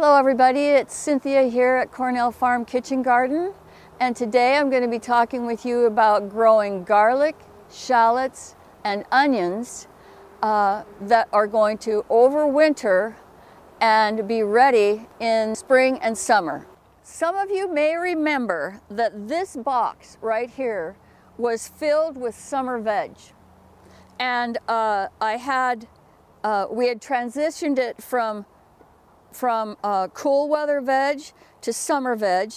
Hello everybody, it's Cynthia here at Cornell Farm Kitchen Garden, and today I'm going to be talking with you about growing garlic, shallots, and onions that are going to overwinter and be ready in spring and summer. Some of you may remember that this box right here was filled with summer veg, and we had transitioned it from cool weather veg to summer veg,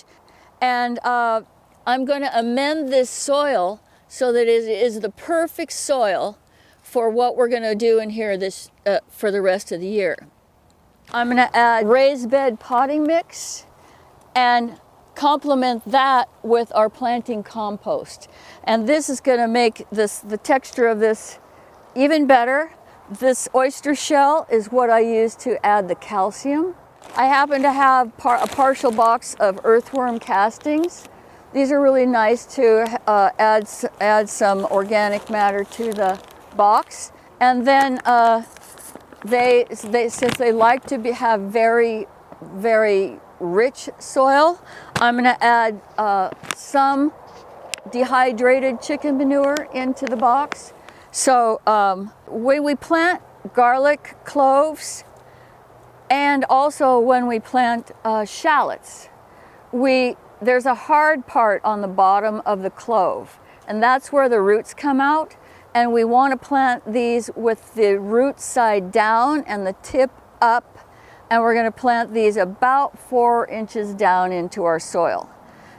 and I'm going to amend this soil so that it is the perfect soil for what we're going to do in here for the rest of the year. I'm going to add raised bed potting mix and complement that with our planting compost, and this is going to make the texture of this even better. This oyster shell is what I use to add the calcium. I happen to have a partial box of earthworm castings. These are really nice to add some organic matter to the box. And then since they like to have very, very rich soil, I'm going to add some dehydrated chicken manure into the box. So when we plant garlic, cloves, and also when we plant shallots, there's a hard part on the bottom of the clove, and that's where the roots come out, and we want to plant these with the root side down and the tip up, and we're going to plant these about 4 inches down into our soil.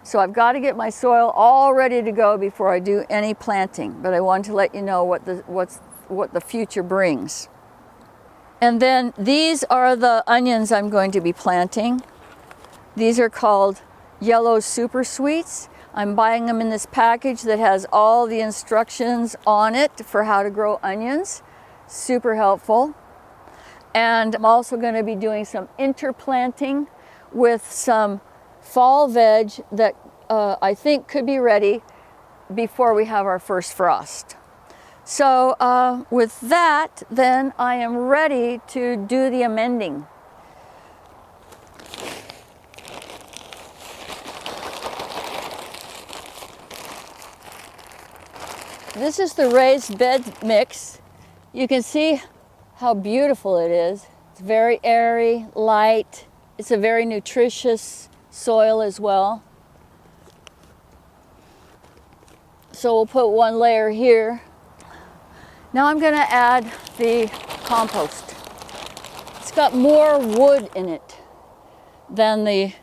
So I've got to get my soil all ready to go before I do any planting, but I wanted to let you know what the future brings. And then these are the onions I'm going to be planting. These are called yellow super sweets. I'm buying them in this package that has all the instructions on it for how to grow onions. Super helpful. And I'm also going to be doing some interplanting with some fall veg that I think could be ready before we have our first frost. So with that, then I am ready to do the amending. This is the raised bed mix. You can see how beautiful it is. It's very airy, light. It's a very nutritious soil as well. So we'll put one layer here. Now I'm going to add the compost. It's got more wood in it than the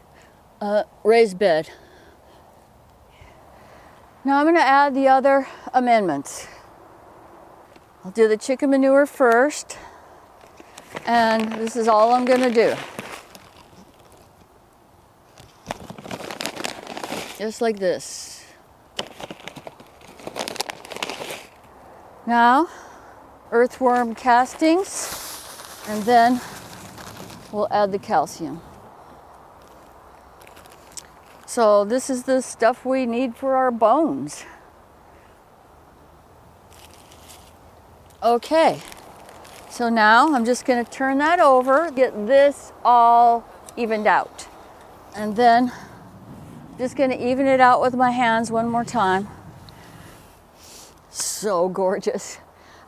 raised bed. Now I'm going to add the other amendments. I'll do the chicken manure first, and this is all I'm going to do. Just like this. Now, earthworm castings, and then we'll add the calcium. So this is the stuff we need for our bones. Okay, so now I'm just going to turn that over, get this all evened out, and then just going to even it out with my hands one more time. So gorgeous.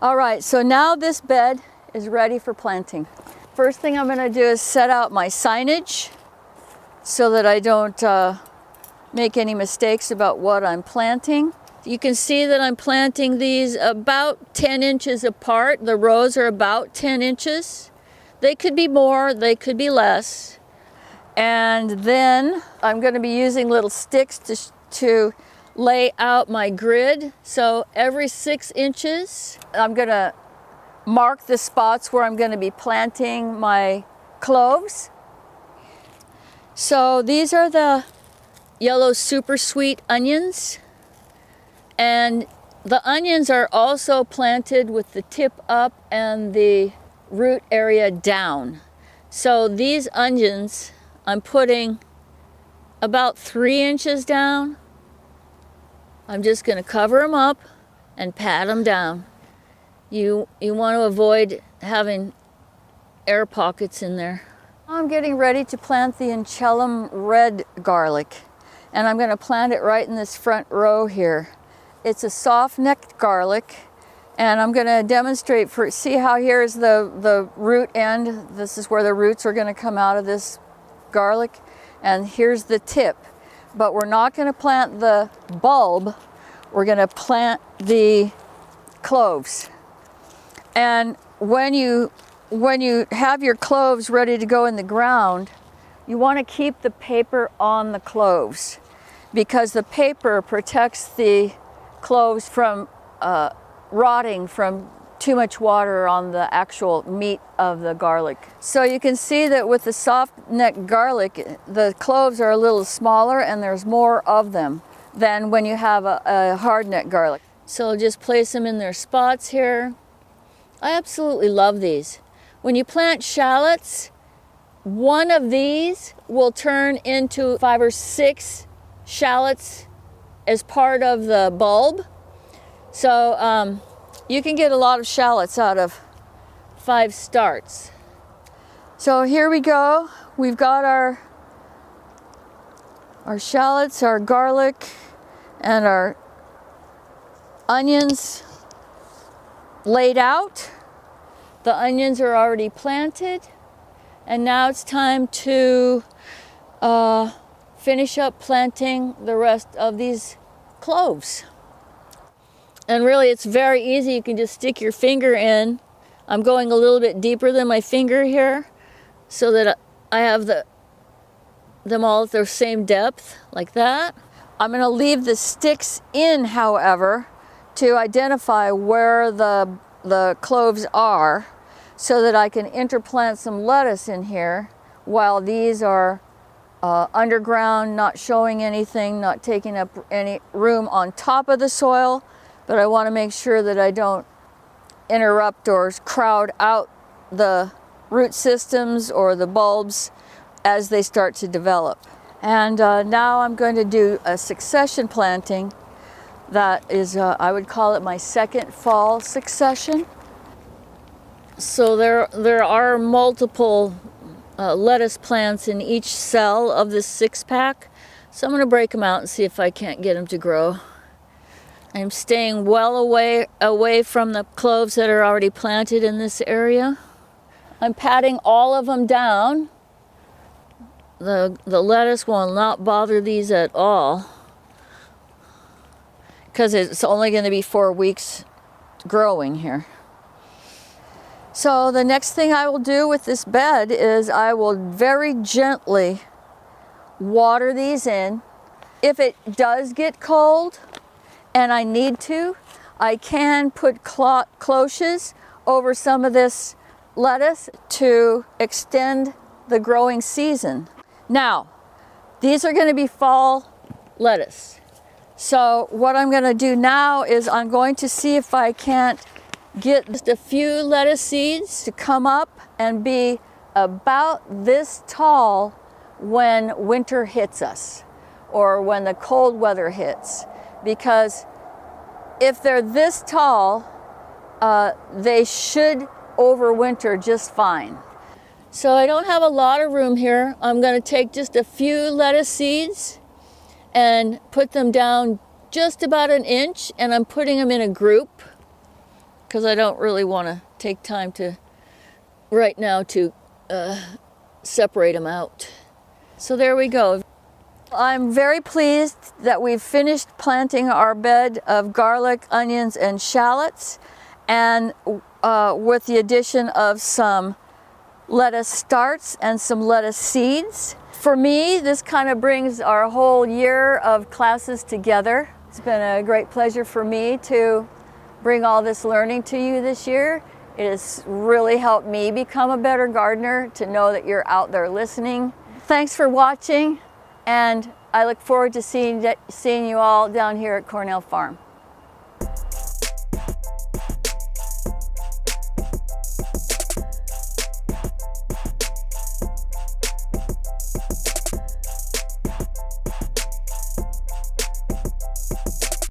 All right, so now this bed is ready for planting. First thing I'm going to do is set out my signage so that I don't make any mistakes about what I'm planting. You can see that I'm planting these about 10 inches apart. The rows are about 10 inches. They could be more, they could be less. And then I'm going to be using little sticks to lay out my grid. So every 6 inches, I'm going to mark the spots where I'm going to be planting my cloves. So these are the yellow super sweet onions. And the onions are also planted with the tip up and the root area down. So these onions, I'm putting about 3 inches down. I'm just going to cover them up and pat them down. You want to avoid having air pockets in there. I'm getting ready to plant the Encellum red garlic, and I'm going to plant it right in this front row here. It's a soft-necked garlic, and I'm going to demonstrate see how here's the root end. This is where the roots are going to come out of this garlic, and here's the tip. But we're not going to plant the bulb, we're going to plant the cloves. And when you have your cloves ready to go in the ground, you want to keep the paper on the cloves, because the paper protects the cloves from rotting from too much water on the actual meat of the garlic. So you can see that with the soft neck garlic, the cloves are a little smaller and there's more of them than when you have a hard neck garlic. So just place them in their spots here. I absolutely love these. When you plant shallots, one of these will turn into 5 or 6 shallots as part of the bulb. So you can get a lot of shallots out of 5 starts. So here we go. We've got our shallots, our garlic, and our onions laid out. The onions are already planted, and now it's time to finish up planting the rest of these cloves. And really, it's very easy. You can just stick your finger in. I'm going a little bit deeper than my finger here so that I have them all at the same depth, like that. I'm going to leave the sticks in, however, to identify where the cloves are, so that I can interplant some lettuce in here while these are underground, not showing anything, not taking up any room on top of the soil. But I want to make sure that I don't interrupt or crowd out the root systems or the bulbs as they start to develop. And now I'm going to do a succession planting. That is, I would call it my second fall succession. So there are multiple lettuce plants in each cell of this 6-pack. So I'm going to break them out and see if I can't get them to grow. I'm staying well away from the cloves that are already planted in this area. I'm patting all of them down. The lettuce will not bother these at all, because it's only going to be 4 weeks growing here. So the next thing I will do with this bed is I will very gently water these in. If it does get cold and I need to, I can put cloches over some of this lettuce to extend the growing season. Now, these are going to be fall lettuce. So what I'm going to do now is I'm going to see if I can't get just a few lettuce seeds to come up and be about this tall when winter hits us or when the cold weather hits. Because if they're this tall, they should overwinter just fine. So I don't have a lot of room here. I'm going to take just a few lettuce seeds and put them down just about 1 inch, and I'm putting them in a group because I don't really want to take time right now to separate them out. So there we go. I'm very pleased that we've finished planting our bed of garlic, onions, and shallots, and with the addition of some lettuce starts and some lettuce seeds. For me, this kind of brings our whole year of classes together. It's been a great pleasure for me to bring all this learning to you this year. It has really helped me become a better gardener, to know that you're out there listening. Thanks for watching, and I look forward to seeing you all down here at Cornell Farm.